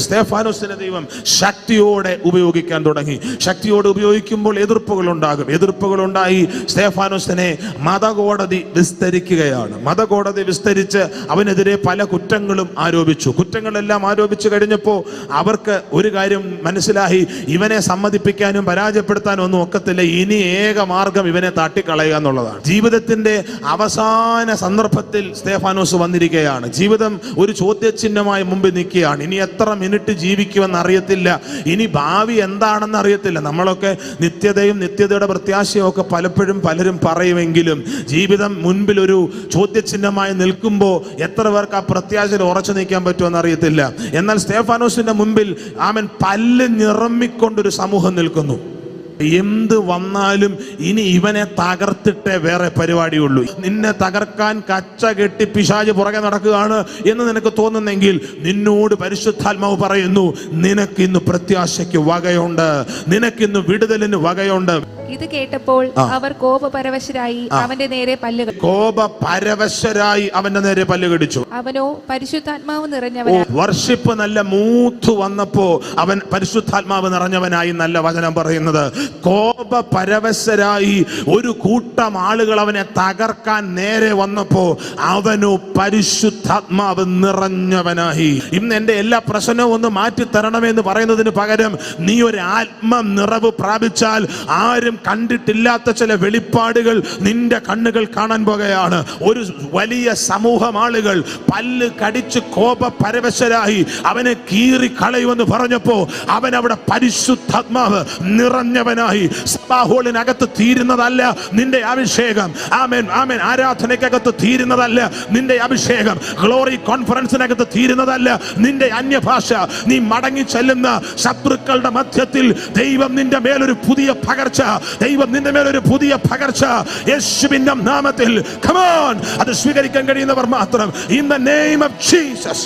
സ്തെഫാനോസിനെ ദൈവം ശക്തിയോടെ ഉപയോഗിക്കാൻ തുടങ്ങി. ശക്തിയോടെ ഉപയോഗിക്കുമ്പോൾ എതിർപ്പുകൾ ഉണ്ടായി. സ്തെഫാനോസിനെ മതകോടതി വിസ്തരിക്കുകയാണ്. മതകോടതി വിസ്തരിച്ച് അവനെതിരെ പല കുറ്റങ്ങളും ആരോപിച്ചു. കുറ്റങ്ങളെല്ലാം ആരോപിച്ചു കഴിഞ്ഞപ്പോൾ അവർക്ക് ഒരു കാര്യം മനസ്സിലായി, ഇവനെ സമ്മതിപ്പിക്കാനും പരാജയപ്പെടുത്താനും ഒന്നും ഒക്കത്തില്ല. ഇനി ഏക മാർഗം ഇവനെ തട്ടിക്കളയുക എന്നുള്ളതാണ്. ജീവിതത്തിന്റെ അവസാന സന്ദർഭത്തിൽ സ്തെഫാനോസ് വന്നിരിക്കുകയാണ്. ജീവിതം ഒരു ചോദ്യചിഹ്നമായി മുമ്പിൽ നിൽക്കുകയാണ്. ഇനി എത്ര മിനിറ്റ് ജീവിക്കുമെന്ന് അറിയത്തില്ല, ഇനി ഭാവി എന്താണെന്ന് അറിയത്തില്ല. നമ്മളൊക്കെ നിത്യതയുടെ പ്രത്യാശയും ഒക്കെ പലപ്പോഴും പലരും പറയുമെങ്കിലും ജീവിതം മുൻപിൽ ഒരു ചോദ്യചിഹ്നമായി നിൽക്കുമ്പോൾ എത്ര പേർക്ക് ആ പ്രത്യാശയിൽ ഉറച്ചു നിൽക്കാൻ പറ്റുമെന്ന് അറിയത്തില്ല. എന്നാൽ സ്തെഫാനോസിന്റെ മുൻപിൽ അവൻ പല്ല് നിറമ്മിക്കൊണ്ടൊരു സമൂഹം നിൽക്കുന്നു. എന്ത് വന്നാലും ഇനി ഇവനെ തകർത്തിട്ടേ വേറെ പരിപാടിയുള്ളൂ. നിന്നെ തകർക്കാൻ കച്ച കെട്ടി പിശാച് പുറകെ നടക്കുകയാണ് എന്ന് നിനക്ക് തോന്നുന്നെങ്കിൽ നിന്നോട് പരിശുദ്ധാത്മാവ് പറയുന്നു, നിനക്കിന്ന് പ്രത്യാശയ്ക്ക് വകയുണ്ട്, നിനക്കിന്ന് വിടുതലിന് വകയുണ്ട്. ഇത് കേട്ടപ്പോൾ അവർ കോപപരവശരായി അവന്റെ നേരെ പല്ല് കടിച്ചു. അവനോ പരിശുദ്ധാത്മാവ് നിറഞ്ഞവനായി. വർഷിപ്പ് നല്ല മൂത്ത് വന്നപ്പോ അവൻ പരിശുദ്ധാത്മാവ് നിറഞ്ഞവനായി. നല്ല വചനം പറയുന്നത്, കോപപരവശരായി ഒരു കൂട്ടം ആളുകൾ അവനെ തകർക്കാൻ നേരെ വന്നപ്പോ അവനോ പരിശുദ്ധാത്മാവ് നിറഞ്ഞവനായി. ഇന്ന് എന്റെ എല്ലാ പ്രശ്നവും ഒന്ന് മാറ്റി തരണമെന്ന് പറയുന്നതിന് പകരം നീ ഒരു ആത്മ നിറവ് പ്രാപിച്ചാൽ ആരും കണ്ടിട്ടില്ലാത്ത ചില വെളിപ്പാടുകൾ നിന്റെ കണ്ണുകൾ കാണാൻ പോകുകയാണ്. ഒരു വലിയ സമൂഹം ആളുകൾ പല്ല് കടിച്ച് കോപപരവശരായി അവനെ കീറി കളയുമെന്ന് പറഞ്ഞപ്പോ അവൻ അവിടെ പരിശുദ്ധാത്മാവ് നിറഞ്ഞവനായി. സഭാഹോളിനകത്ത് തീരുന്നതല്ല നിന്റെ അഭിഷേകം. ആമേൻ ആമേൻ. ആരാധനയ്ക്കകത്ത് തീരുന്നതല്ല നിന്റെ അഭിഷേകം. ഗ്ലോറി കോൺഫറൻസിനകത്ത് തീരുന്നതല്ല നിന്റെ അന്യഭാഷ. നീ മടങ്ങി ചെല്ലുന്ന ശത്രുക്കളുടെ മധ്യത്തിൽ ദൈവം നിന്റെ മേലൊരു പുതിയ പകർച്ച, ദൈവം നിന്റെ മേലൊരു പുതിയ പകർച്ച യേശുവിന്റെ നാമത്തിൽ. Come on, അത് സ്വീകരിക്കാൻ കഴിയുന്നവർ മാത്രം. In the name of Jesus.